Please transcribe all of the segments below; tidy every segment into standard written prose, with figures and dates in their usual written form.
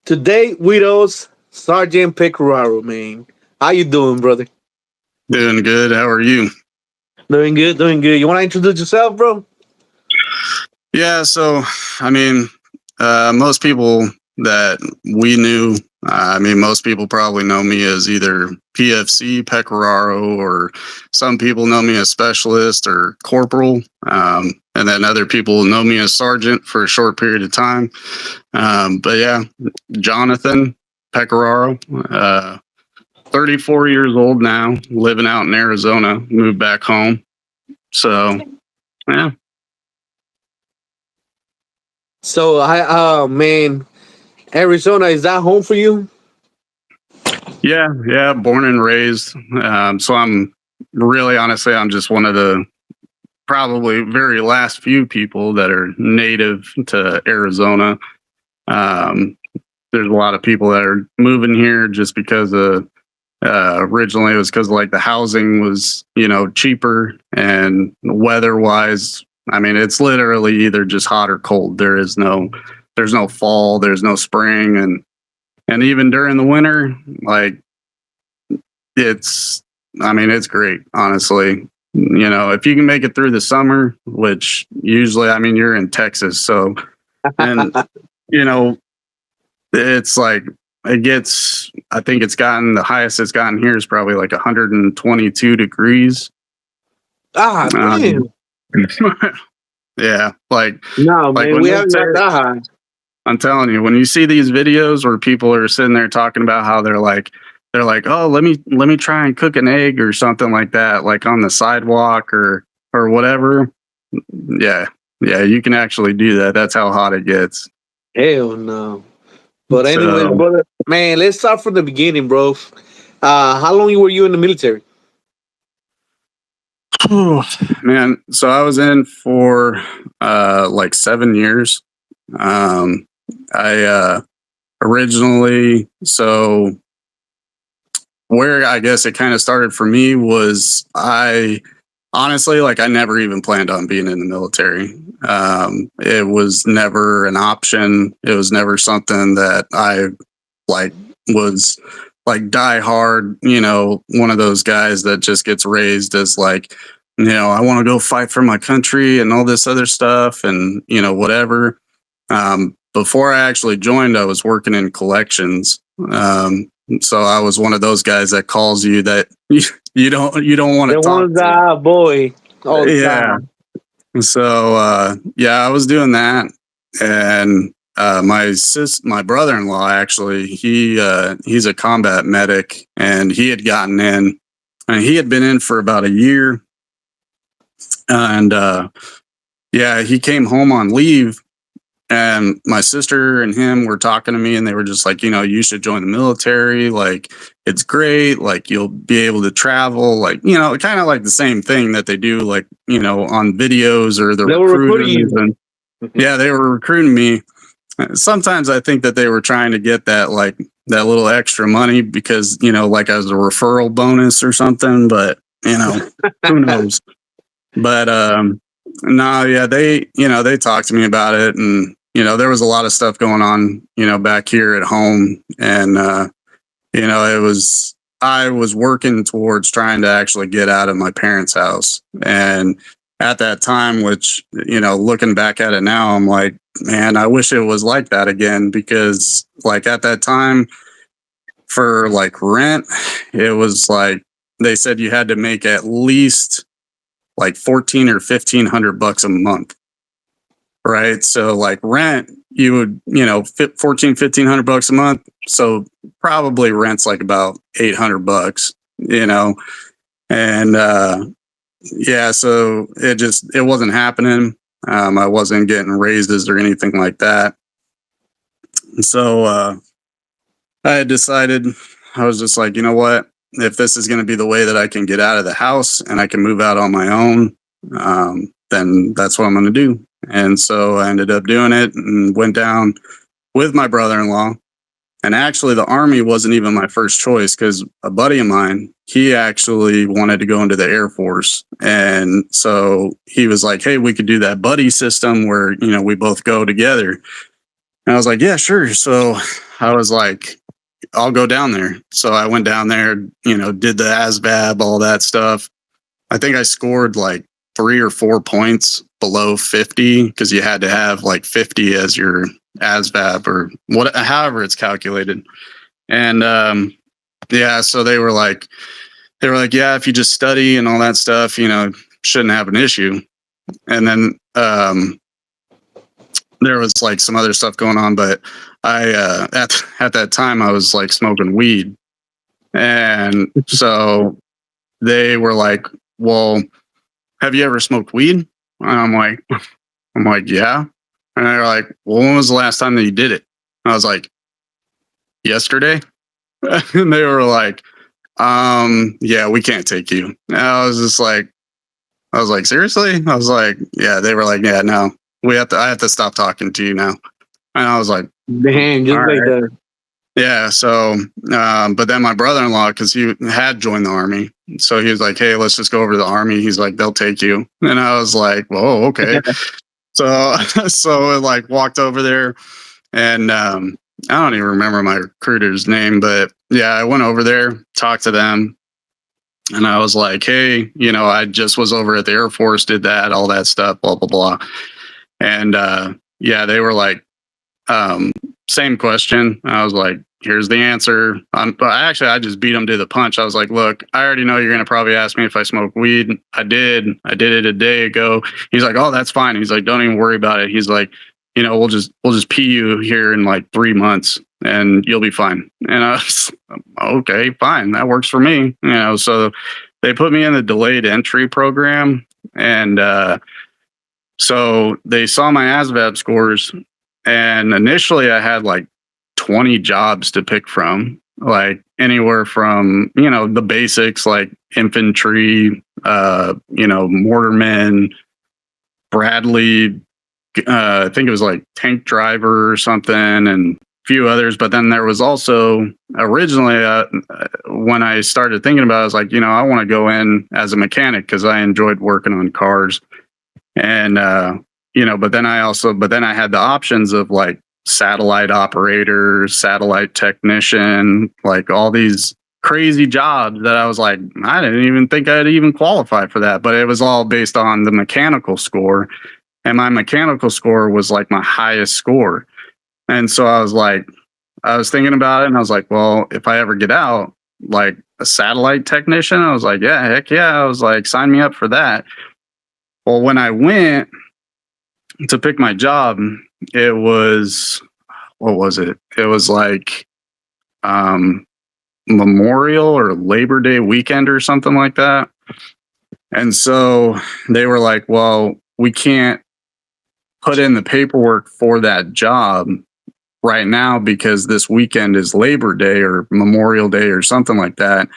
Today with us, Sgt Pecoraro, man. How you doing, brother? Doing good. How are you? Doing good, doing good. You want to introduce yourself, bro? Yeah, so I mean, most people that we knew, most people probably know me as either PFC Pecoraro, or some people know me as specialist or corporal, and then other people know me as sergeant for a short period of time. But yeah, Jonathan Pecoraro, 34 years old now, living out in Arizona, moved back home. So yeah. So, man, Arizona, is that home for you? Yeah, born and raised. So I'm really, honestly, I'm just one of the probably very last few people that are native to Arizona. Um, there's a lot of people that are moving here just because of originally it was because like the housing was cheaper, and weather wise, I mean, it's literally either just hot or cold. There's no fall, there's no spring, and even during the winter, like it's it's great, honestly. If you can make it through the summer, which usually, you're in Texas, so, and you know it's like it gets, I think it's gotten, the highest it's gotten here is probably like 122 degrees. Ah, um, damn. yeah, No, like man, when we they haven't say, got that high. I'm telling you, when you see these videos where people are sitting there talking about how they're like, oh, let me try and cook an egg or something like that, like on the sidewalk or whatever. Yeah, yeah, you can actually do that. That's how hot it gets. Hell no. But anyways, So, brother, man, let's start from the beginning, bro. How long were you in the military? man, so I was in for like 7 years. Um, I originally, so where I guess it kind of started for me was, I honestly, like, I never even planned on being in the military. It was never an option. It was never something that I like was like die hard, one of those guys that just gets raised as like, I want to go fight for my country and all this other stuff, and whatever. Before I actually joined, I was working in collections. So I was one of those guys that calls you that you don't want to The talk ones to. boy, all the Yeah. time. So yeah, I was doing that, and my brother-in-law, actually, he's a combat medic, and he had gotten in, and he had been in for about a year, and yeah, he came home on leave. And my sister and him were talking to me, and they were just like, you should join the military. Like, it's great. Like, you'll be able to travel. Like, kind of like the same thing that they do, like, on videos, or the They were recruiting recruiters. you. And yeah, they were recruiting me. Sometimes I think that they were trying to get that, like, that little extra money because, like as a referral bonus or something. But, who knows? But no, yeah, they talked to me about it, and there was a lot of stuff going on, back here at home, and it was, I was working towards trying to actually get out of my parents' house, and at that time, which looking back at it now, I'm like, man, I wish it was like that again, because like at that time, for like rent, it was like they said you had to make at least like 14 or 1500 bucks a month, right? So like rent, you would 14 1500 bucks a month, so probably rent's like about 800 bucks, and yeah, so it wasn't happening. I wasn't getting raises or anything like that. So I had decided, I was just like, you know what, if this is going to be the way that I can get out of the house and I can move out on my own, then that's what I'm going to do. And so I ended up doing it and went down with my brother-in-law. And actually, the Army wasn't even my first choice, because a buddy of mine, he actually wanted to go into the Air Force. And so he was like, hey, we could do that buddy system where, we both go together. And I was like, yeah, sure. So I was like, I'll go down there. So I went down there, did the ASVAB, all that stuff. I think I scored like 3 or 4 points below 50 because you had to have like 50 as your ASVAB or however it's calculated. And yeah, so they were like, yeah, if you just study and all that stuff, shouldn't have an issue. And then there was like some other stuff going on, but I at that time I was like smoking weed, and so they were like, "Well, have you ever smoked weed?" And I'm like, "Yeah." And they're like, "Well, when was the last time that you did it?" And I was like, "Yesterday." And they were like, "Yeah, we can't take you." And I was like, "Seriously?" I was like, "Yeah." They were like, "Yeah, no, I have to stop talking to you now." And I was like, Damn, just all like right. that. Yeah. So, but then my brother-in-law, because he had joined the army, so he was like, "Hey, let's just go over to the army." He's like, "They'll take you," and I was like, "Whoa, okay." So, so I like walked over there, and I don't even remember my recruiter's name, but yeah, I went over there, talked to them, and I was like, "Hey, I just was over at the Air Force, did that, all that stuff, blah blah blah," and yeah, they were like, same question. I was like, here's the answer. But actually, I just beat him to the punch. I was like, look, I already know you're going to probably ask me if I smoke weed. I did. I did it a day ago. He's like, oh, that's fine. He's like, don't even worry about it. He's like, we'll just pee you here in like 3 months and you'll be fine. And I was okay, fine. That works for me. So they put me in the delayed entry program. And so they saw my ASVAB scores, and initially I had like 20 jobs to pick from, like anywhere from, the basics like infantry, mortarmen, Bradley, I think it was like tank driver or something, and a few others. But then there was also originally, when I started thinking about it, I was like, I want to go in as a mechanic because I enjoyed working on cars. And but then I had the options of like satellite operator, satellite technician, like all these crazy jobs that I was like, I didn't even think I'd even qualify for that. But it was all based on the mechanical score, and my mechanical score was like my highest score. And so I was thinking about it, and I was like, well, if I ever get out, like a satellite technician, I was like, yeah, heck yeah. I was like, sign me up for that. Well, when I went to pick my job, it was, what was it? It was like Memorial or Labor Day weekend or something like that. And so they were like, well, we can't put in the paperwork for that job right now because this weekend is Labor Day or Memorial Day or something like that.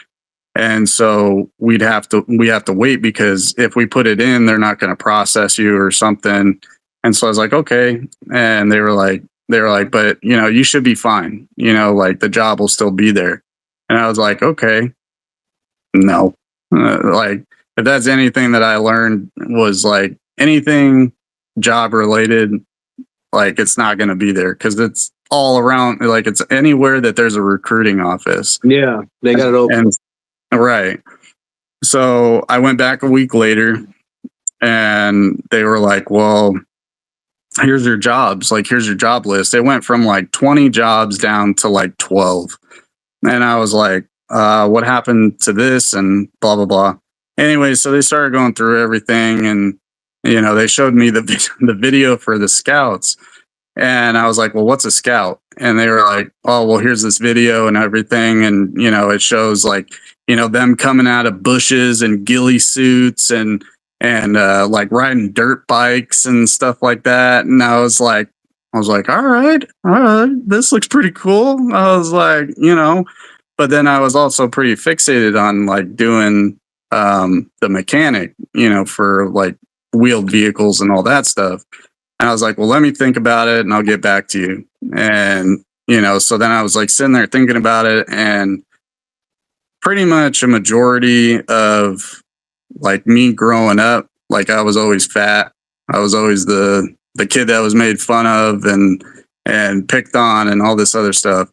And so we have to wait because if we put it in, they're not going to process you or something. And so I was like, okay. And they were like, but you should be fine. Like the job will still be there. And I was like, okay, no. Like if that's anything that I learned was like anything job related, like it's not going to be there because it's all around. Like it's anywhere that there's a recruiting office. Yeah, they got it open. Right. So I went back a week later and they were like, well, here's your jobs. Like, here's your job list. It went from like 20 jobs down to like 12. And I was like, what happened to this? And blah, blah, blah. Anyway, so they started going through everything and, they showed me the video for the scouts. And I was like, well, what's a scout? And they were like, oh, well, here's this video and everything. And, it shows like, them coming out of bushes and ghillie suits and like riding dirt bikes and stuff like that. And I was like, all right, this looks pretty cool. I was like, but then I was also pretty fixated on like doing the mechanic, for like wheeled vehicles and all that stuff. And I was like, well, let me think about it and I'll get back to you. And, so then I was like sitting there thinking about it, and pretty much a majority of like me growing up, like I was always fat. I was always the kid that was made fun of, and and picked on and all this other stuff.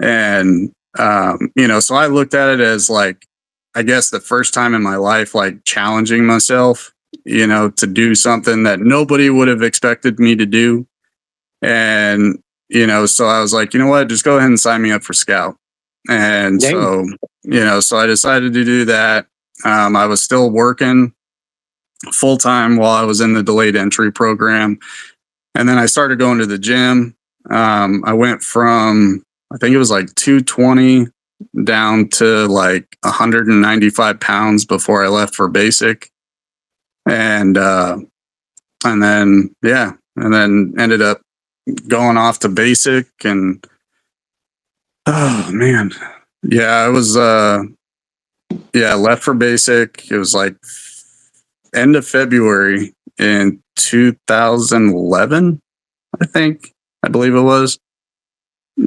And, so I looked at it as like, I guess the first time in my life, like challenging myself, to do something that nobody would have expected me to do. And, so I was like, you know what, just go ahead and sign me up for Scout. And Dang. so I decided to do that. I was still working full time while I was in the delayed entry program. And then I started going to the gym. I went from, I think it was like 220 down to like 195 pounds before I left for basic. And then ended up going off to basic. And oh man, yeah, I was left for basic. It was like end of February in 2011, I believe it was.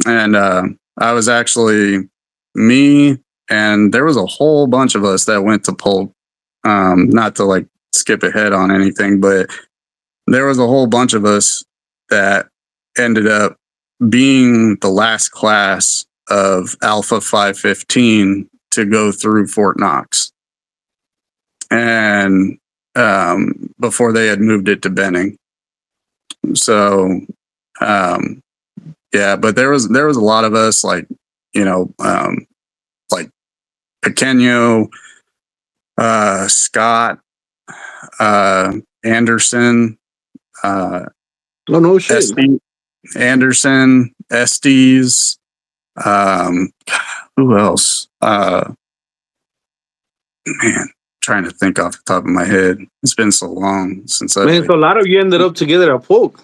And I was actually me, and there was a whole bunch of us that went to Polk. Not to like skip ahead on anything, but there was a whole bunch of us that ended up being the last class of Alpha 515 to go through Fort Knox. And before they had moved it to Benning. So but there was a lot of us, like, like Pequeno, Scott, Anderson, no shit. Anderson, Estes, who else? Man, trying to think off the top of my head. It's been so long since I. Man, so a lot of you ended up together at Polk.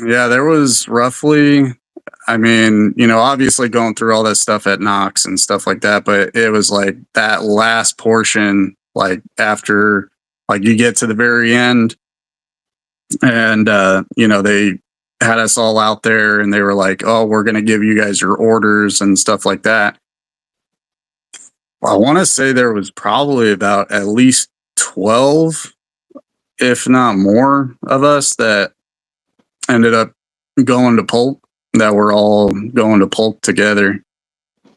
Yeah, there was roughly, obviously going through all that stuff at Knox and stuff like that, but it was like that last portion, like after, like you get to the very end, and they had us all out there, and they were like, "Oh, we're going to give you guys your orders and stuff like that." I want to say there was probably about at least 12, if not more, of us that ended up going to Polk, that were all going to Polk together.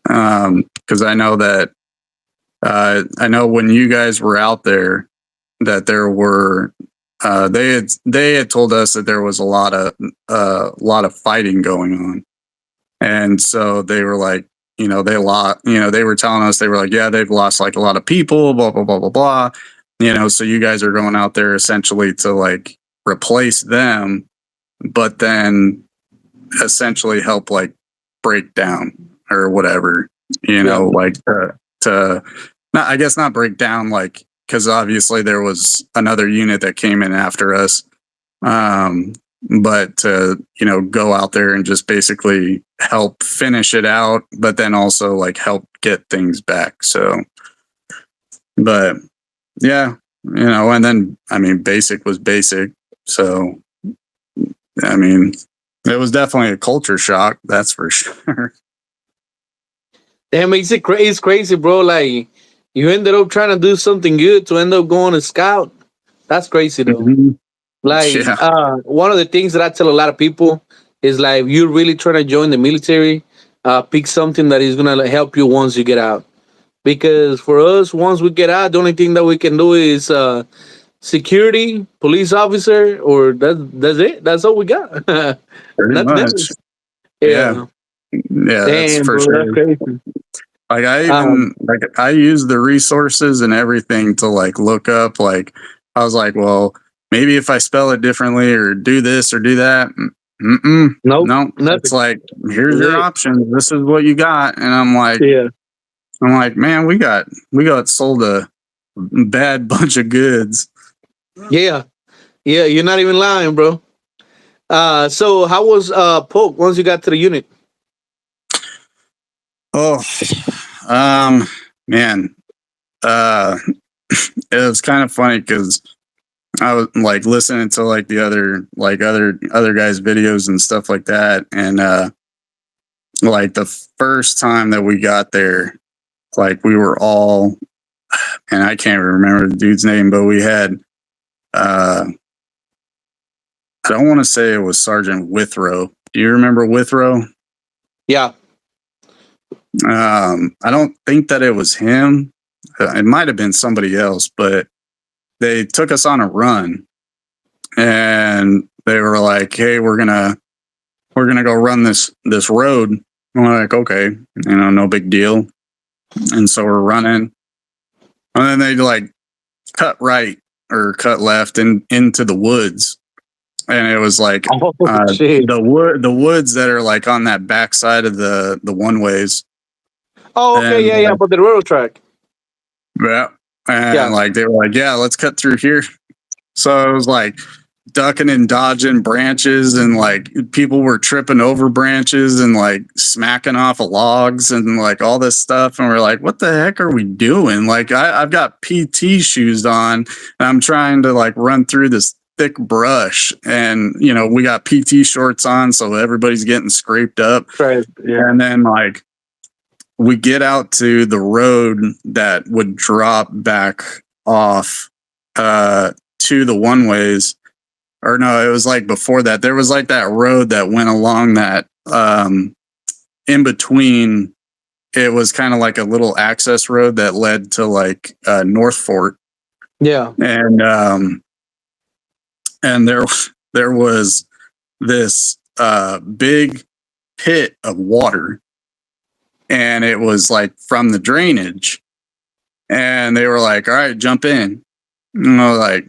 Because I know that I know when you guys were out there that there were they had told us that there was a lot of fighting going on, and so they were like, they were telling us, they were like, yeah, they've lost like a lot of people, blah blah blah blah blah. So you guys are going out there essentially to like replace them, but then essentially help like break down or whatever, like to not, I guess not break down, like, because obviously there was another unit that came in after us, but to go out there and just basically help finish it out, but then also like help get things back. So, but yeah, and then basic was basic, so it was definitely a culture shock, that's for sure. Damn, it's crazy, bro. Like, you ended up trying to do something good to end up going to Scout. That's crazy, though. Mm-hmm. Like, Yeah. one of the things that I tell a lot of people is like, you're really trying to join the military, pick something that is gonna help you once you get out. Because for us, once we get out, the only thing that we can do is security, police officer, or that's it. That's all we got. Pretty Nothing much. else. Yeah. Yeah. Yeah, that's Damn, for bro, sure. that's crazy. Like Um, I use the resources and everything to like look up. Like I was like, well, maybe if I spell it differently or do this or do that. nope, No, it's nothing. like, here's That's your it. options. This is what you got. And Yeah, I'm like, man, we got sold a bad bunch of goods. yeah, yeah. You're not even lying, bro. So how was Polk once you got to the unit? Oh, man, uh, it was kind of funny because I was like listening to like the other guys' videos and stuff like that, and like the first time that we got there, like we were all, and I can't remember the dude's name, but we had I don't want to say it was Sergeant Withrow, Do you remember Withrow? Yeah. I don't think that it was him. It might have been somebody else, but they took us on a run, and they were like, "Hey, we're gonna go run this road." And we're like, "Okay, no big deal." And so we're running, and then they like cut right or cut left and into the woods, and it was like Oh shit. the woods that are like on that back side of the one ways. Oh, okay, And yeah, but the railroad track. yeah, and Yeah. like they were like, "Yeah, let's cut through here." So it was like ducking and dodging branches, and like people were tripping over branches and like smacking off of logs and like all this stuff. And we're like, what the heck are we doing? Like I've got PT shoes on, and I'm trying to like run through this thick brush, and we got PT shorts on, so everybody's getting scraped up. Right. Yeah. And then like we get out to the road that would drop back off to the one ways. Or no, it was like before that. There was like that road that went along that in between. It was kind of like a little access road that led to like North Fort. Yeah. And there was this big pit of water, and it was like from the drainage. And they were like, "All right, jump in." And I was like,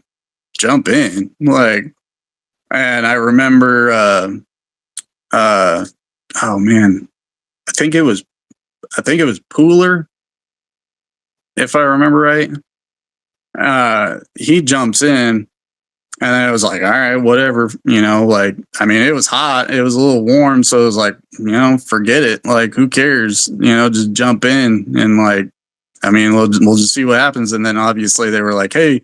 "Jump in?" Like, and I remember, oh man, I think it was Pooler, if I remember right. He jumps in, and then it was like, all right, whatever, like, I mean, it was hot, it was a little warm, so it was like, forget it, like, who cares, just jump in, and like, I mean, we'll just see what happens. And then obviously they were like, hey,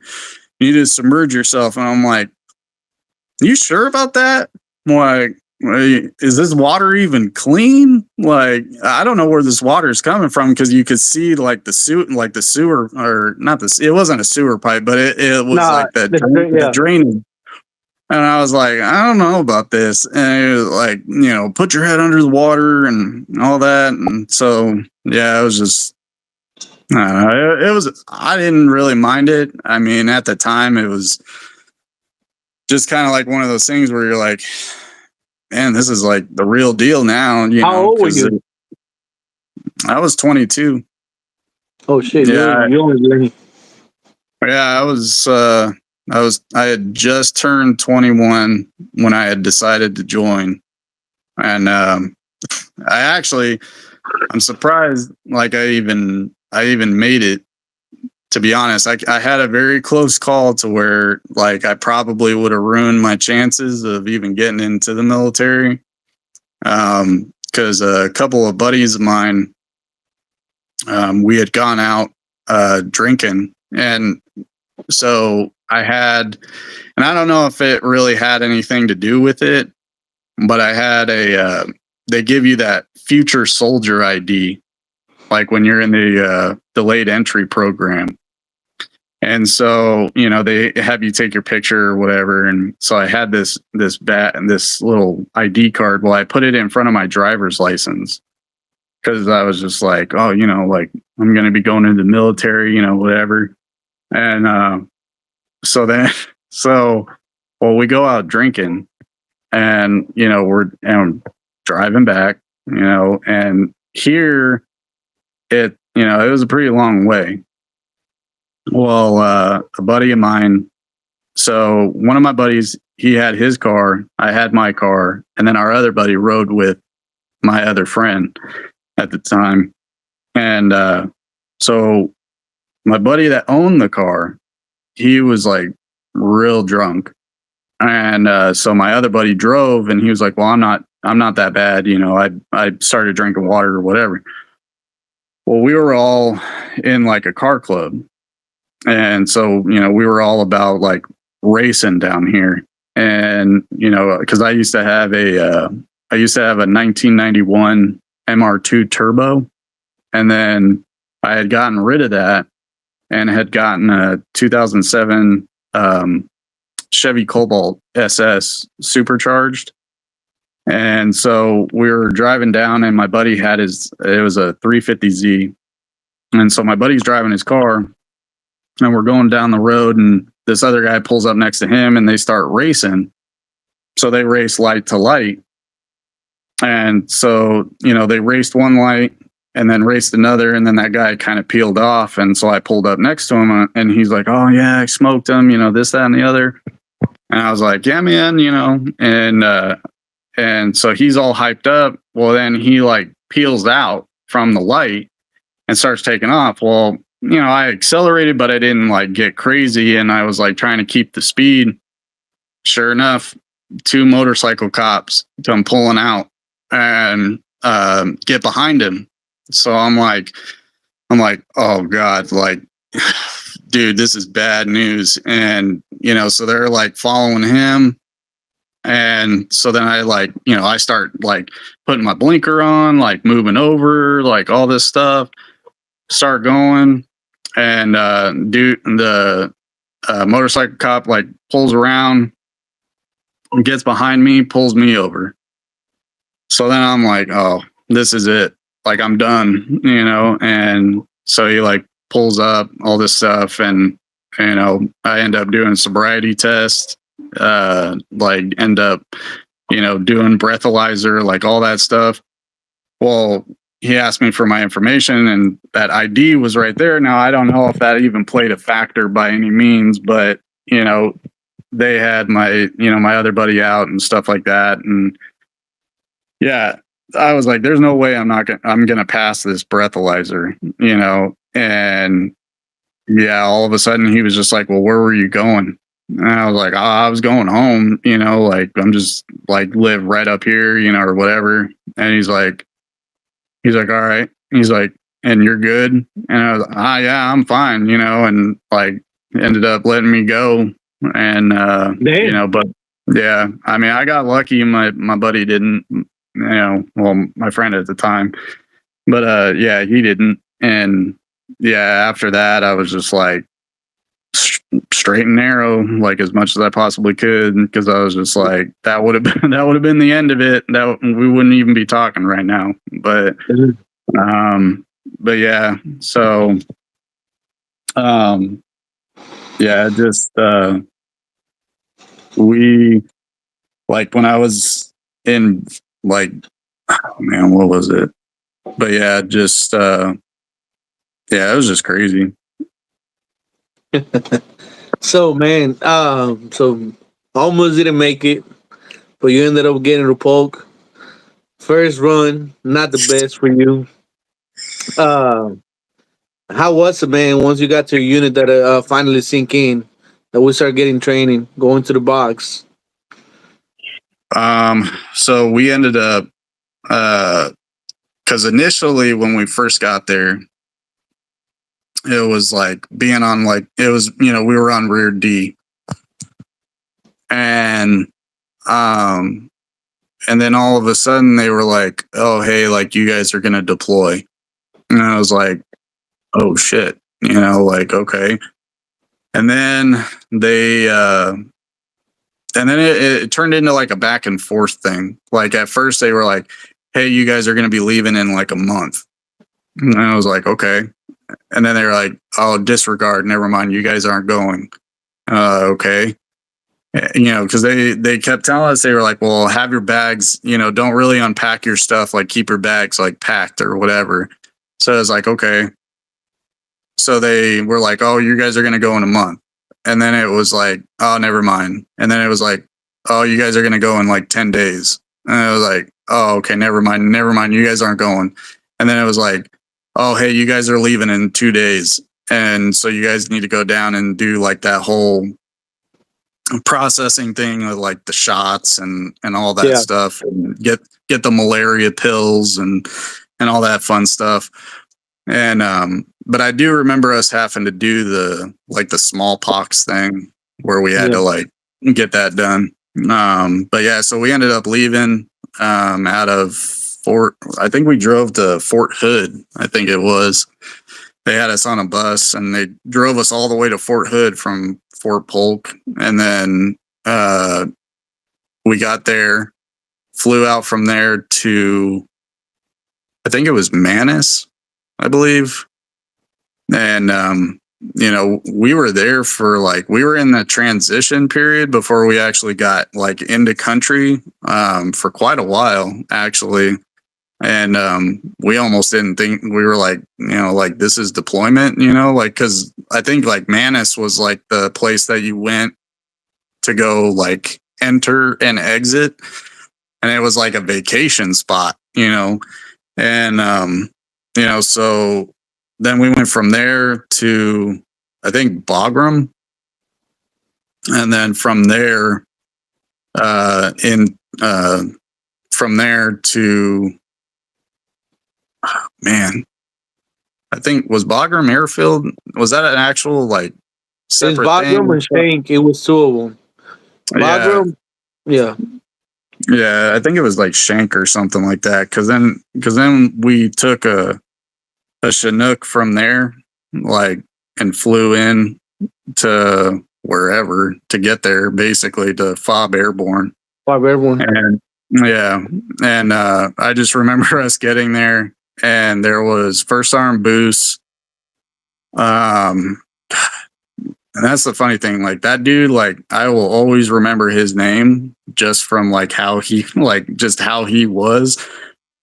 you need to submerge yourself, and I'm like, you sure about that? I'm like, is this water even clean? Like, I don't know where this water is coming from, because you could see like the sewer, or not this. It wasn't a sewer pipe, but it was like the drainage. And I was like, I don't know about this. And it was like, put your head under the water and all that. And so yeah, it was just, it was. I didn't really mind it. I mean, at the time, it was just kind of like one of those things where you're like, man, this is like the real deal now. How old were you? I was 22. Oh shit! Yeah, you yeah. I had just turned 21 when I had decided to join, and I'm surprised. Like I even made it. To be honest, I had a very close call to where like I probably would have ruined my chances of even getting into the military. Because a couple of buddies of mine, we had gone out drinking, and so I had, and I don't know if it really had anything to do with it, but I had they give you that future soldier ID, like when you're in the delayed entry program. And so, they have you take your picture or whatever. And so I had this little ID card. Well, I put it in front of my driver's license, because I was just like, oh, like I'm going to be going into the military, whatever. And well, we go out drinking, and, we're driving back, and here it was a pretty long way. Well, a buddy of mine, so one of my buddies, he had his car, I had my car, and then our other buddy rode with my other friend at the time. And so my buddy that owned the car, he was like real drunk. And so my other buddy drove, and he was like, well, I'm not that bad. I started drinking water or whatever. Well, we were all in like a car club. And so, we were all about like racing down here. And, because I used to have a 1991 MR2 turbo. And then I had gotten rid of that and had gotten a 2007 Chevy Cobalt SS supercharged. And so we were driving down, and my buddy had it was a 350Z. And so my buddy's driving his car, and we're going down the road, and this other guy pulls up next to him, and they start racing. So they race light to light. And so, they raced one light and then raced another, and then that guy kind of peeled off. And so I pulled up next to him, and he's like, "Oh yeah, I smoked him, this, that, and the other." And I was like, "Yeah, man, and so he's all hyped up. Well, then he like peels out from the light and starts taking off. Well, I accelerated, but I didn't like get crazy, and I was like trying to keep the speed. Sure enough, 2 motorcycle cops come pulling out and get behind him. So I'm like, oh God, like, dude, this is bad news. And, so they're like following him. And so then I start like putting my blinker on, like moving over, like all this stuff, start going. And the motorcycle cop like pulls around, gets behind me, pulls me over. So then I'm like, oh, this is it. Like, I'm done, and so he like pulls up all this stuff, and, I end up doing sobriety tests, like end up, doing breathalyzer, like all that stuff. Well, he asked me for my information, and that ID was right there. Now, I don't know if that even played a factor by any means, but, they had my, my other buddy out and stuff like that. And yeah, I was like, there's no way I'm gonna pass this breathalyzer, and yeah, all of a sudden he was just like, well, where were you going? And I was like, oh, I was going home, like I'm just like live right up here, or whatever. And he's like, all right. He's like, and you're good? And I was like, yeah, I'm fine, and like ended up letting me go. And but yeah, I mean, I got lucky. My buddy didn't, well, my friend at the time, but yeah, he didn't. And yeah, after that, I was just like straight and narrow, like as much as I possibly could, because I was just like, that would have been the end of it. That we wouldn't even be talking right now. But yeah, so yeah, just we like when I was in like, oh man, what was it? But yeah, just yeah, it was just crazy. So man, so almost didn't make it, but you ended up getting a poke. First run, not the best for you. Uh, how was it, man? Once you got to your unit that finally sink in, that we start getting training, going to the box. So we ended up, because initially when we first got there, it was like being on like, it was, we were on rear D, and then all of a sudden they were like, oh, hey, like you guys are going to deploy. And I was like, oh shit, like, okay. And then it turned into like a back and forth thing. Like at first they were like, hey, you guys are going to be leaving in like a month. And I was like, okay. And then they were like, oh, disregard. Never mind. You guys aren't going. Okay. Because they kept telling us, they were like, well, have your bags, don't really unpack your stuff. Like keep your bags like packed or whatever. So I was like, okay. So they were like, oh, you guys are going to go in a month. And then it was like, oh, never mind. And then it was like, oh, you guys are going to go in like 10 days. And I was like, oh, okay, never mind. You guys aren't going. And then it was like, oh, hey, you guys are leaving in 2 days. And so you guys need to go down and do like that whole processing thing with like the shots and all that stuff, and get the malaria pills and all that fun stuff. And but I do remember us having to do the smallpox thing where we had to like get that done. But yeah, so we ended up leaving out of I think we drove to Fort Hood. I think it was. They had us on a bus and they drove us all the way to Fort Hood from Fort Polk. And then we got there flew out from there to, I think it was Manus, I believe. And, we were there for like, we were in the transition period before we actually got like into country for quite a while, actually. And we almost didn't think, we were like, like this is deployment, like, because I think like Manus was like the place that you went to go like enter and exit. And it was like a vacation spot, and, so then we went from there to, I think, Bagram. And then from there, from there to, man, I think was Bagram Airfield. Was that an actual like It's separate Bagram thing? and Shank. It was two of them. Bagram, yeah. Yeah, I think it was like Shank or something like that. Because then we took a Chinook from there, like, and flew in to wherever to get there, basically to FOB Airborne. FOB Airborne. And yeah, and I just remember us getting there, and there was first arm boost. And that's the funny thing, like that dude, like I will always remember his name just from like how he just how he was.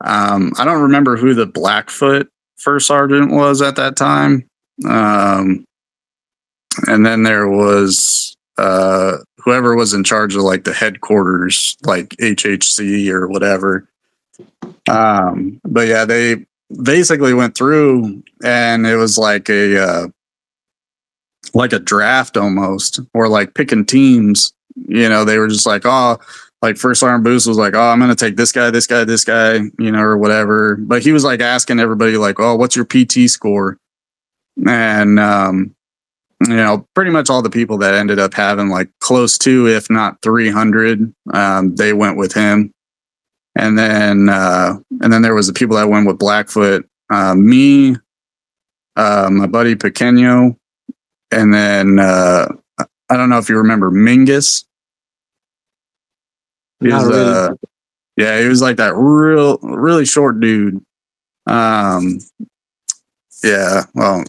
I don't remember who the Blackfoot first sergeant was at that time. And then there was whoever was in charge of like the headquarters, like HHC or whatever. But yeah, they basically went through, and it was like a draft almost, or like picking teams. They were just like, oh, like first arm boost was like, oh, I'm gonna take this guy, or whatever. But he was like asking everybody like, oh, what's your PT score? And pretty much all the people that ended up having like close to, if not 300, they went with him. And then there was the people that went with Blackfoot, me, my buddy Pequeño, and then I don't know if you remember Mingus. Not really. Yeah, he was like that really short dude. Yeah, well,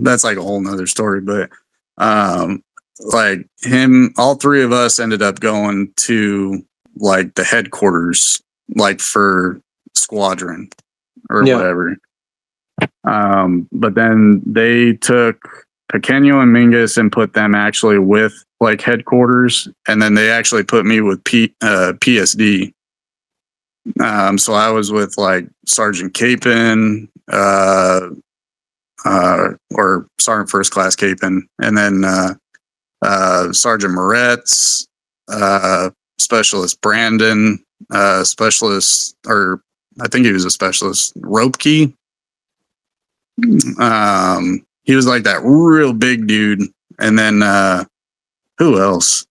that's like a whole nother story, but like him, all three of us ended up going to like the headquarters, like for squadron or whatever. But then they took Pequeño and Mingus and put them actually with like headquarters, and then they actually put me with PSD. So I was with like Sergeant Capon, or Sergeant First Class Capon, and then Sergeant Moretz, Specialist Brandon, Specialist, or I think he was a Specialist Ropke. He was like that real big dude. And then who else?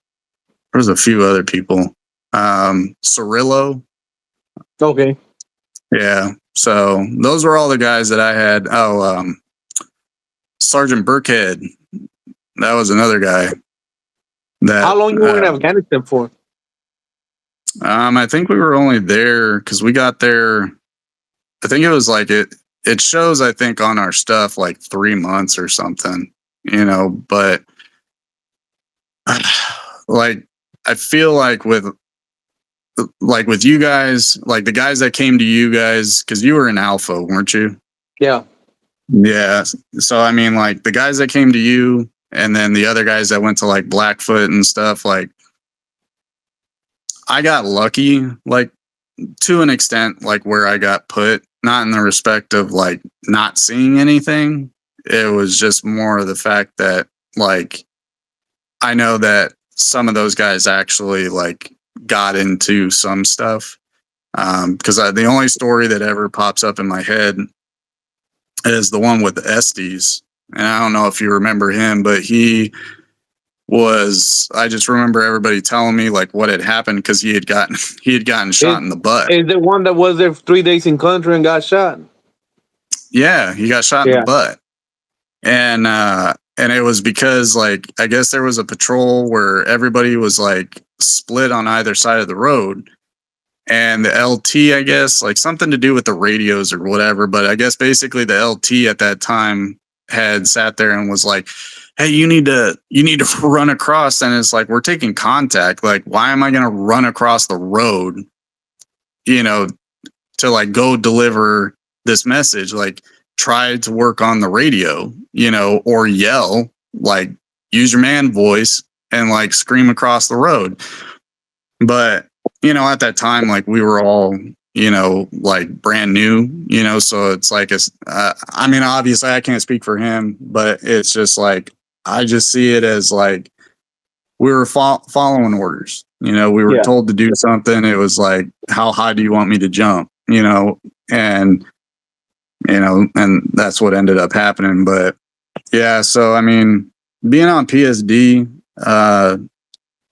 There was a few other people. Cirillo. Okay. Yeah. So those were all the guys that I had. Oh, Sergeant Burkhead. That was another guy. How long you were in Afghanistan for? I think we were only there because we got there. I think it was like it shows, I think, on our stuff like 3 months or something, but like I feel like with you guys, like the guys that came to you guys, because you were in Alpha, weren't you? Yeah. Yeah. So I mean, like the guys that came to you, and then the other guys that went to like Blackfoot and stuff, like I got lucky, like to an extent, like where I got put, not in the respect of like not seeing anything. It was just more of the fact that like I know that some of those guys actually like got into some stuff. Because the only story that ever pops up in my head is the one with the Estes. And I don't know if you remember him, but he was, I just remember everybody telling me like what had happened because he had gotten shot in the butt. Is the one that was there 3 days in country and got shot? Yeah, he got shot in the butt. And it was because like I guess there was a patrol where everybody was like split on either side of the road. and the LT, I guess, like something to do with the radios or whatever. But I guess basically the LT at that time had sat there and was like, "Hey, you need to run across." And it's like, we're taking contact. Like, why am I going to run across the road, you know, to like go deliver this message? Like, try to work on the radio, you know, or yell, like use your man voice and like scream across the road. But, you know, at that time, like we were all, you know, like brand new, you know, so it's like, I mean, obviously I can't speak for him, but it's just like, I just see it as like we were following orders. You know, we were Yeah. told to do something. It was like, how high do you want me to jump? You know, and that's what ended up happening. But yeah, so I mean, being on PSD,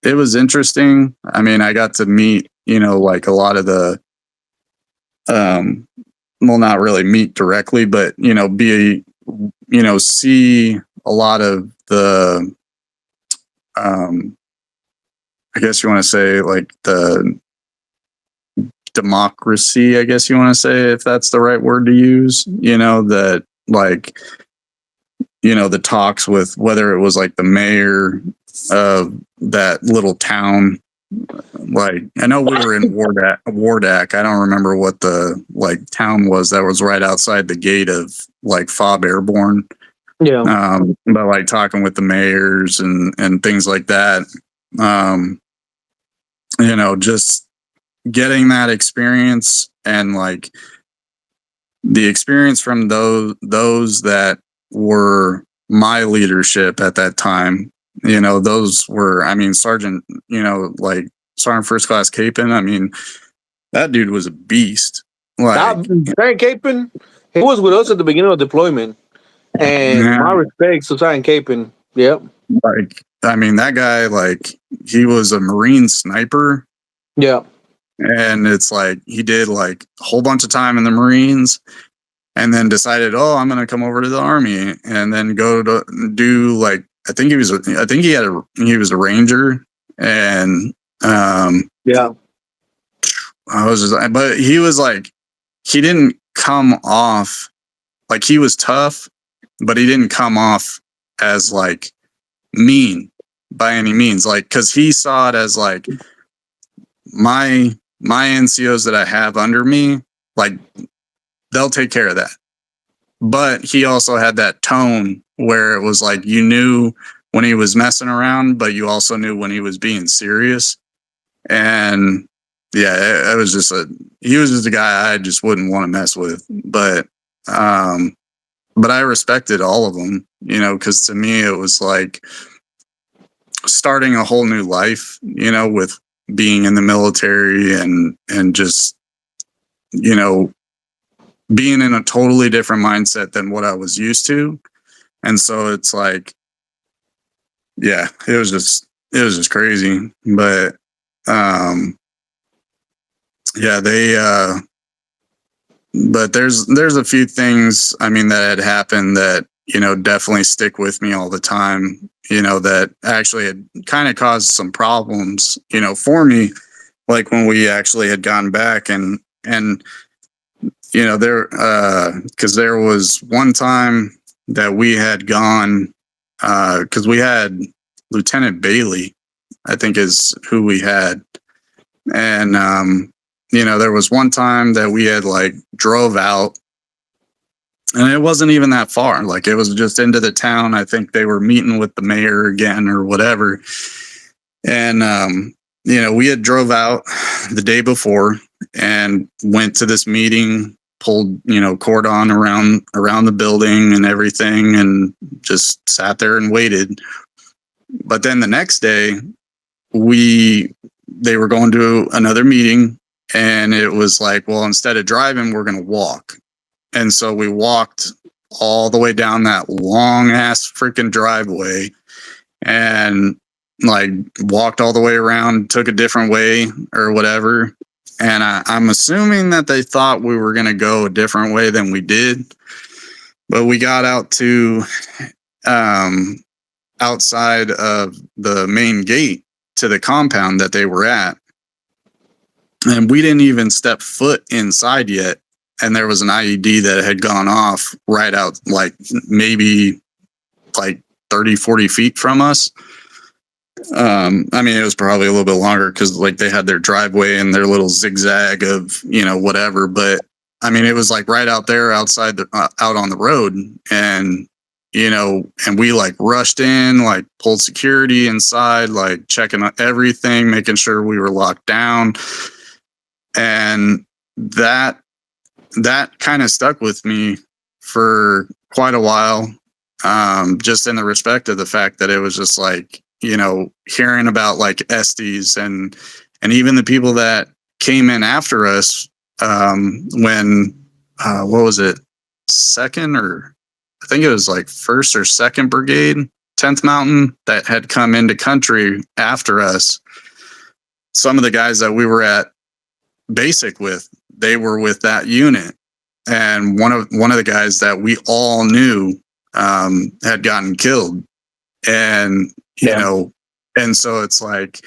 it was interesting. I mean, I got to meet, you know, like a lot of the, well, not really meet directly, but you know, see a lot of the, I guess you want to say like the democracy, I guess you want to say, if that's the right word to use, you know, that like, you know, the talks with whether it was like the mayor of that little town. Like, I know we were in Wardak. I don't remember what the like town was that was right outside the gate of like Fob Airborne. Yeah. But like talking with the mayors and things like that. You know, just getting that experience and like the experience from those that were my leadership at that time. You know, those were, I mean, Sergeant, you know, like Sergeant First Class Capon. I mean, that dude was a beast. Like, Sergeant Capon, he was with us at the beginning of deployment. And yeah, my respects to Sergeant Capon. Yep. like, I mean, that guy, like, he was a Marine sniper. Yeah. And it's like he did like a whole bunch of time in the Marines and then decided, oh, I'm going to come over to the Army and then go to do like, he was a Ranger. And Yeah. I was just, but he was like, he didn't come off like he was tough, but he didn't come off as like mean by any means. Like, cause he saw it as like my NCOs that I have under me, like they'll take care of that. But he also had that tone where it was like you knew when he was messing around, but you also knew when he was being serious. And yeah, he was just a guy I just wouldn't want to mess with. But I respected all of them, you know, because to me it was like starting a whole new life, you know, with being in the military and just, you know, being in a totally different mindset than what I was used to. And so it's like, yeah, it was just crazy. But yeah, but there's a few things, I mean, that had happened that, you know, definitely stick with me all the time, you know, that actually had kind of caused some problems, you know, for me, like when we actually had gone back and you know, because there was one time that we had gone, because we had Lieutenant Bailey, I think is who we had. And, you know, there was one time that we had like drove out and it wasn't even that far. Like it was just into the town. I think they were meeting with the mayor again or whatever. And, you know, we had drove out the day before and went to this meeting, pulled, you know, cordon around the building and everything, and just sat there and waited. But then the next day, they were going to another meeting, and it was like, well, instead of driving, we're going to walk. And so we walked all the way down that long ass freaking driveway and like walked all the way around, took a different way or whatever. And I'm assuming that they thought we were going to go a different way than we did. But we got out to outside of the main gate to the compound that they were at. and we didn't even step foot inside yet, and there was an IED that had gone off right out, like maybe like 30-40 feet from us. I mean, it was probably a little bit longer because like they had their driveway and their little zigzag of, you know, whatever. But I mean, it was like right out there outside out on the road. And, you know, and we like rushed in, like pulled security inside, like checking on everything, making sure we were locked down. And that kind of stuck with me for quite a while. Just in the respect of the fact that it was just like, you know, hearing about like Estes and even the people that came in after us, when what was it, second, or I think it was like 1st or 2nd Brigade, 10th Mountain, that had come into country after us. Some of the guys that we were at basic with, they were with that unit, and one of the guys that we all knew had gotten killed. And you know, and so it's like,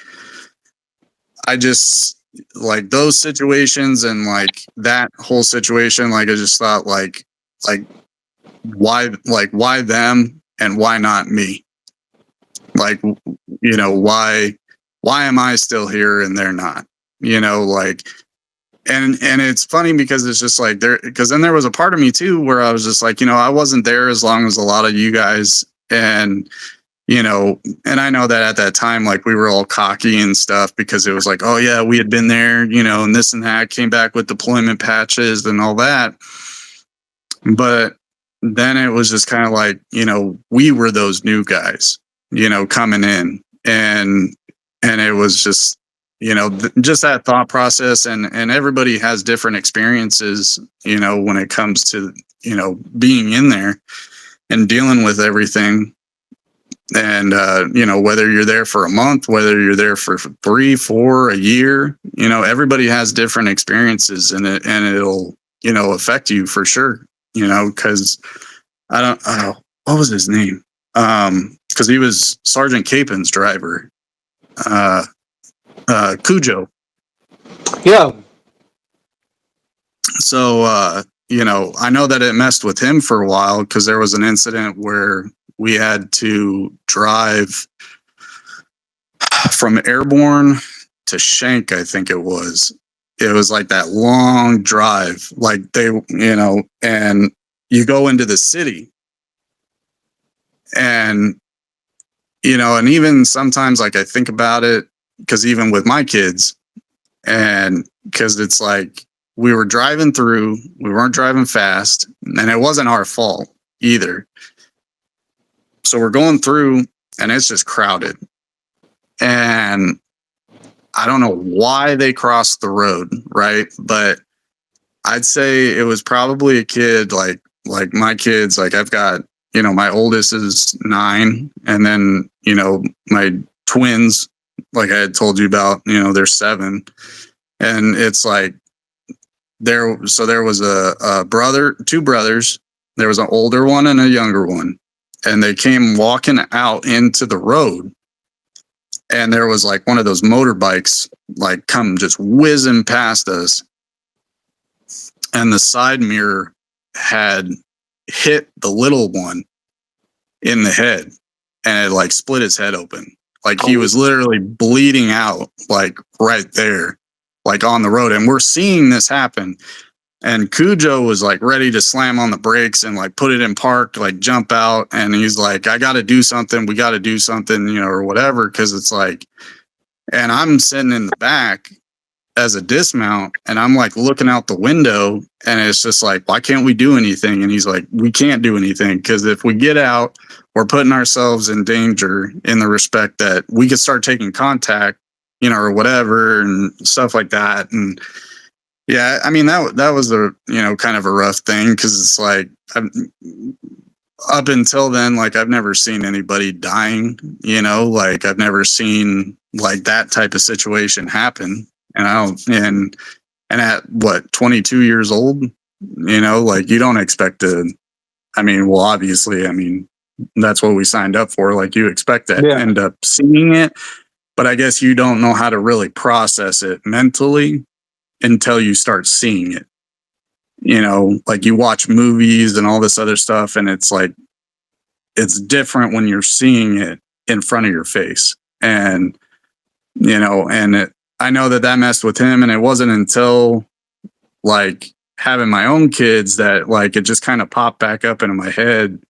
I just like those situations and like that whole situation, like I just thought like why them and why not me? Like, you know, why am I still here and they're not? You know, like, and it's funny because it's just like because then there was a part of me too where I was just like, you know, I wasn't there as long as a lot of you guys. And you know, and I know that at that time, like we were all cocky and stuff because it was like, oh yeah, we had been there, you know, and this and that, came back with deployment patches and all that. But then it was just kind of like, you know, we were those new guys, you know, coming in, and it was just, you know, just that thought process, and everybody has different experiences, you know, when it comes to, you know, being in there and dealing with everything. And you know, whether you're there for a month, whether you're there for 3, 4, a year, you know, everybody has different experiences, and it'll, you know, affect you for sure, you know, because I don't what was his name, because he was Sergeant Capin's driver, Cujo. Yeah. So you know, I know that it messed with him for a while because there was an incident where we had to drive from Airborne to Shank, I think it was. It was like that long drive, like they, you know, and you go into the city, and, you know, and even sometimes like I think about it, because even with my kids, and because it's like we were driving through, we weren't driving fast, and it wasn't our fault either. So we're going through and it's just crowded. And I don't know why they crossed the road, right? But I'd say it was probably a kid like my kids, like I've got, you know, my oldest is 9, and then, you know, my twins, like I had told you about, you know, they're 7. And it's like there was a brother, 2 brothers. There was an older one and a younger one. And they came walking out into the road, and there was like one of those motorbikes like come just whizzing past us, and the side mirror had hit the little one in the head, and it like split his head open. Like he was literally bleeding out, like right there, like on the road. And we're seeing this happen. And Cujo was like ready to slam on the brakes and like put it in park, like jump out. And he's like, I got to do something. We got to do something, you know, or whatever. Cause it's like, and I'm sitting in the back as a dismount, and I'm like looking out the window, and it's just like, why can't we do anything? And he's like, we can't do anything. Cause if we get out, we're putting ourselves in danger in the respect that we could start taking contact, you know, or whatever and stuff like that. And yeah, I mean, that was a, you know, kind of a rough thing because it's like up until then, like I've never seen anybody dying, you know, like I've never seen like that type of situation happen. And I don't, and at what, 22 years old, you know, like you don't expect to, I mean, well, obviously, I mean, that's what we signed up for. Like you expect to end up seeing it, but I guess you don't know how to really process it mentally. until you start seeing it. You know, like you watch movies and all this other stuff, and it's like, it's different when you're seeing it in front of your face. And, you know, I know that messed with him. And it wasn't until like having my own kids that like it just kind of popped back up into my head.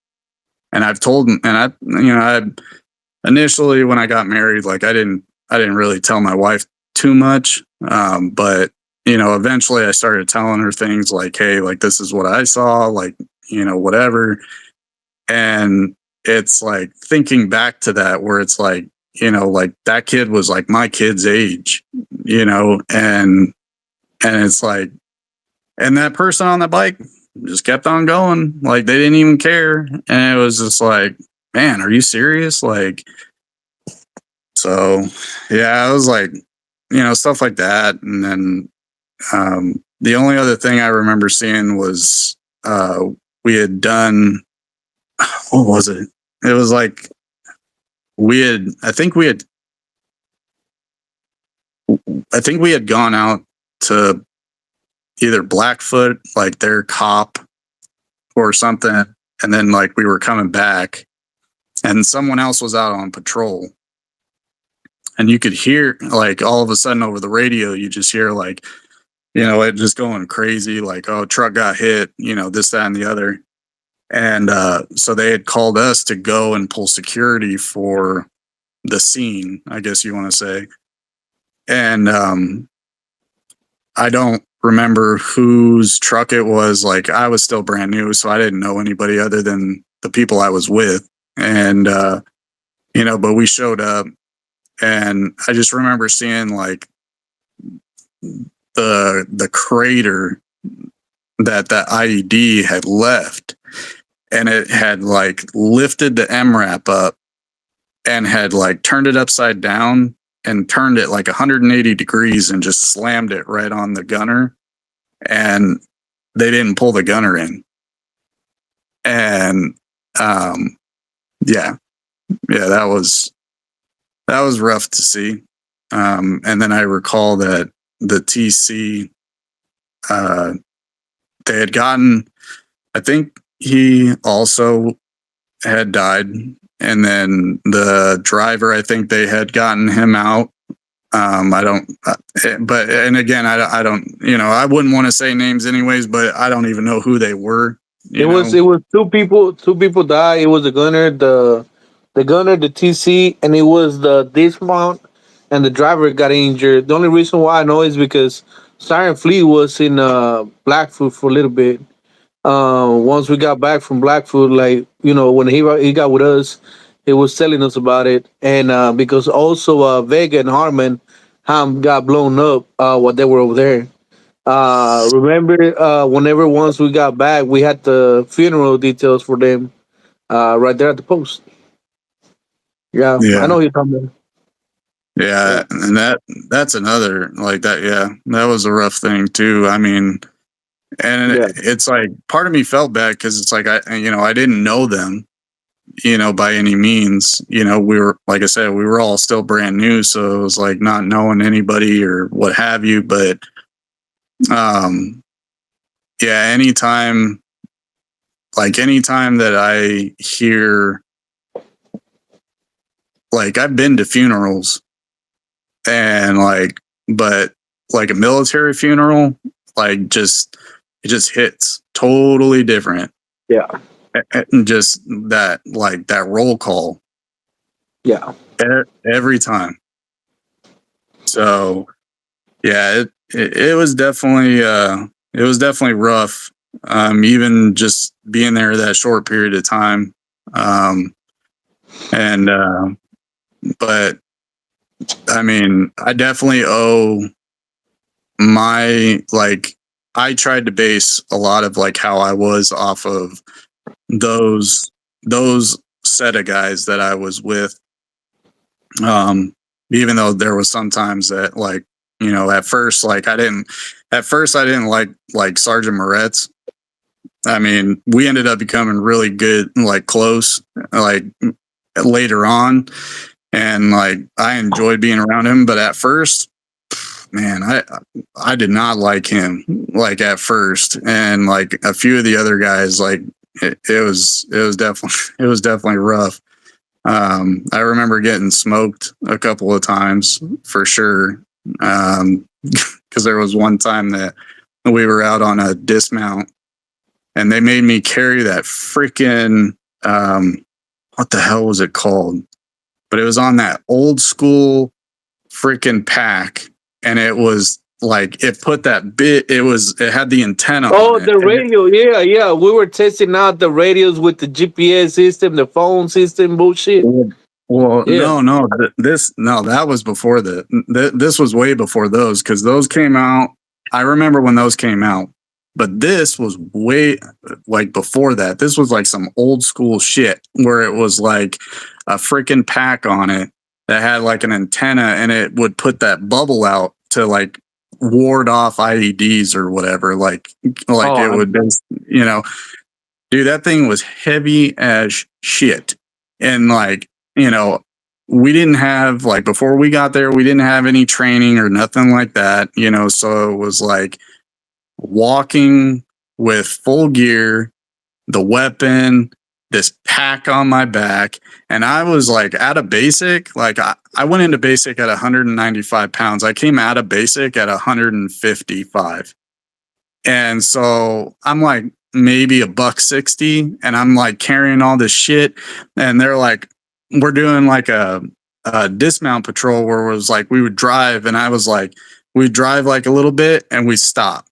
And I've told him, and I initially when I got married, like I didn't really tell my wife too much. But you know, eventually I started telling her things like, hey, like this is what I saw, like, you know, whatever. And it's like thinking back to that where it's like, you know, like that kid was like my kid's age, you know, and it's like, and that person on the bike just kept on going. Like they didn't even care. And it was just like, man, are you serious? Like, so yeah, I was like, you know, stuff like that. And then the only other thing I remember seeing was we had done, what was it? It was like I think we had gone out to either Blackfoot, like their cop or something. And then like we were coming back and someone else was out on patrol. And you could hear like all of a sudden over the radio, you just hear like, you know, it just going crazy, like, oh, truck got hit, you know, this, that, and the other. And so they had called us to go and pull security for the scene, I guess you want to say. And I don't remember whose truck it was. Like I was still brand new, so I didn't know anybody other than the people I was with. And you know, but we showed up, and I just remember seeing like the crater that IED had left, and it had like lifted the MRAP up and had like turned it upside down and turned it like 180 degrees and just slammed it right on the gunner. And they didn't pull the gunner in. And yeah, that was rough to see. And then I recall that the TC, they had gotten, I think he also had died. And then the driver, I think they had gotten him out. I don't, but, and again, I don't, you know, I wouldn't want to say names anyways, but I don't even know who they were. It was two people died. It was the gunner, the gunner, the TC, and it was the dismount, and the driver got injured. The only reason why I know is because Siren Fleet was in Blackfoot for a little bit. Once we got back from Blackfoot, like, you know, when he got with us, he was telling us about it, and because also Vega and Harmon got blown up while they were over there. Remember, whenever once we got back, we had the funeral details for them right there at the post. Yeah, I Yeah. know you're talking about. Yeah. And that's another like that. Yeah. That was a rough thing too. I mean, and Yeah, it's like part of me felt bad because it's like, I didn't know them, you know, by any means. You know, we were, like I said, we were all still brand new. So it was like not knowing anybody or what have you. But um, yeah, anytime that I hear, like I've been to funerals and like, but like a military funeral, like it just hits totally different. yeah, And just that, like that roll call yeah, every time. So yeah, it was definitely rough. Even just being there that short period of time. And but I mean, I definitely owe my, like, I tried to base a lot of like how I was off of those set of guys that I was with. Even though there was sometimes that, like, you know, at first I didn't like Sergeant Moretz. I mean, we ended up becoming really good, like close, like later on. And like, I enjoyed being around him. But at first, man, I did not like him like at first, and like a few of the other guys, like it was definitely rough. I remember getting smoked a couple of times for sure. Because there was one time that we were out on a dismount, and they made me carry that freaking what the hell was it called? But it was on that old school freaking pack, and it was like it put that bit. It had the antenna. Oh, on it, the radio. Yeah. We were testing out the radios with the GPS system, the phone system, bullshit. Well, Yeah. no, that was before this was way before those, because those came out. I remember when those came out, but this was way like before that. This was like some old school shit where it was like a freaking pack on it that had like an antenna, and it would put that bubble out to like ward off IEDs or whatever. Like it would be, dude, that thing was heavy as shit. And like, we didn't have, like, before we got there, we didn't have any training or nothing like that, so it was like walking with full gear, the weapon, this pack on my back. And I was like at a basic, like I went into basic at 195 pounds. I came out of basic at 155. And so I'm like maybe $160, and I'm like carrying all this shit. And they're like, we're doing like a dismount patrol where it was like we would drive, and I was like, we'd drive like a little bit and we stop,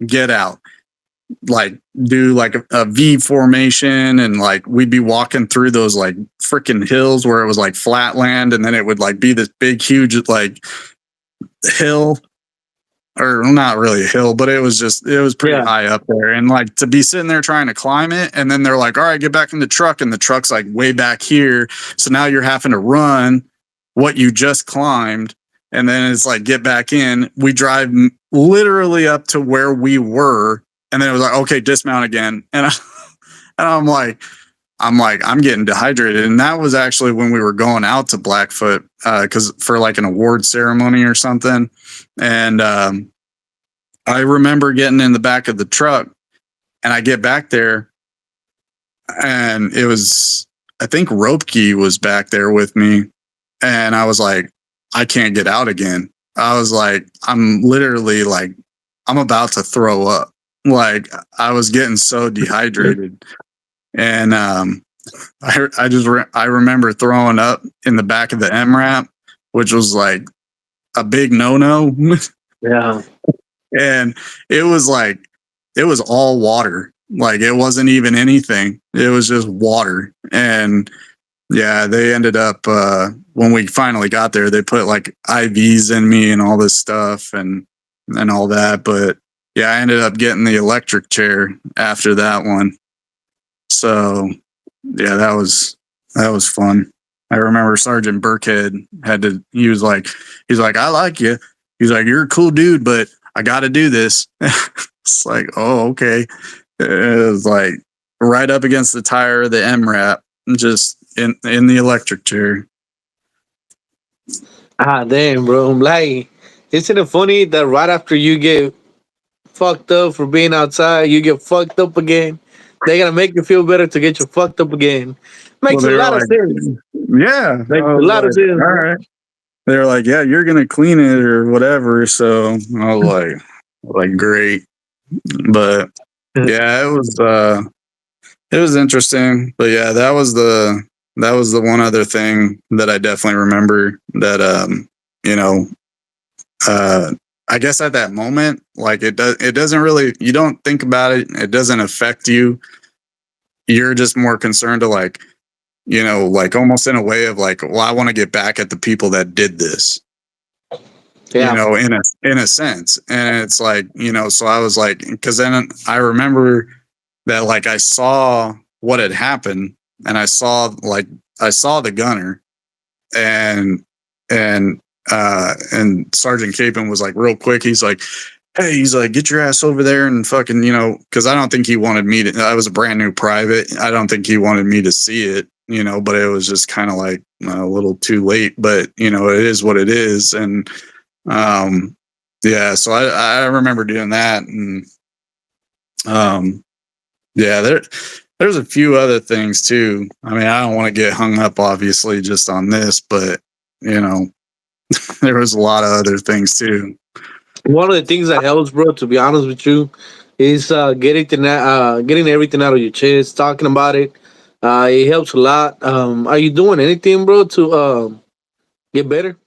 get out, like do like a V formation, and like we'd be walking through those like freaking hills where it was like flat land, and then it would like be this big huge like hill, or not really a hill, but it was pretty high up there. And like to be sitting there trying to climb it, and then they're like, all right, get back in the truck, and the truck's like way back here, so now you're having to run what you just climbed, and then it's like get back in. We drive literally up to where we were, and then it was like, okay, dismount again. And I'm like, I'm getting dehydrated. And that was actually when we were going out to Blackfoot, because for like an award ceremony or something. And I remember getting in the back of the truck, and I get back there, and it was, I think Ropke was back there with me. And I was like, I can't get out again. I was like, I'm literally like, I'm about to throw up. Like I was getting so dehydrated. And I remember throwing up in the back of the MRAP, which was like a big no-no. Yeah. And it was all water. Like it wasn't even anything. It was just water. And yeah, they ended up, when we finally got there, they put like IVs in me and all this stuff and all that. But yeah, I ended up getting the electric chair after that one. So yeah, that was fun. I remember Sergeant Burkhead he's like, I like you. He's like, you're a cool dude, but I got to do this. It's like, oh, okay. It was like right up against the tire of the MRAP, just in the electric chair. Ah, damn, bro. Like, isn't it funny that right after you get fucked up for being outside, you get fucked up again? They gotta make you feel better to get you fucked up again. Makes a lot of sense. Yeah, makes a lot of sense. All right. They were like, yeah, you're gonna clean it or whatever. So I was like, great. But yeah, it was interesting. But yeah, that was the one other thing that I definitely remember that I guess at that moment, like it doesn't really, you don't think about it, it doesn't affect you. You're just more concerned to like, like almost in a way of like, well, I want to get back at the people that did this. Yeah. In a sense. And it's like, so I was like, because then I remember that like I saw what had happened, and I saw the gunner, and Sergeant Capon was like real quick. He's like, hey, he's like, get your ass over there and fucking, because I don't think he wanted me to, I was a brand new private. I don't think he wanted me to see it, but it was just kind of like a little too late, but it is what it is. And Yeah, so I remember doing that, and um, yeah, there's a few other things too. I mean, I don't want to get hung up, obviously, just on this, but you know, there was a lot of other things too. One of the things that helps, bro, to be honest with you, is getting everything out of your chest, talking about it. It helps a lot. Are you doing anything, bro, to get better?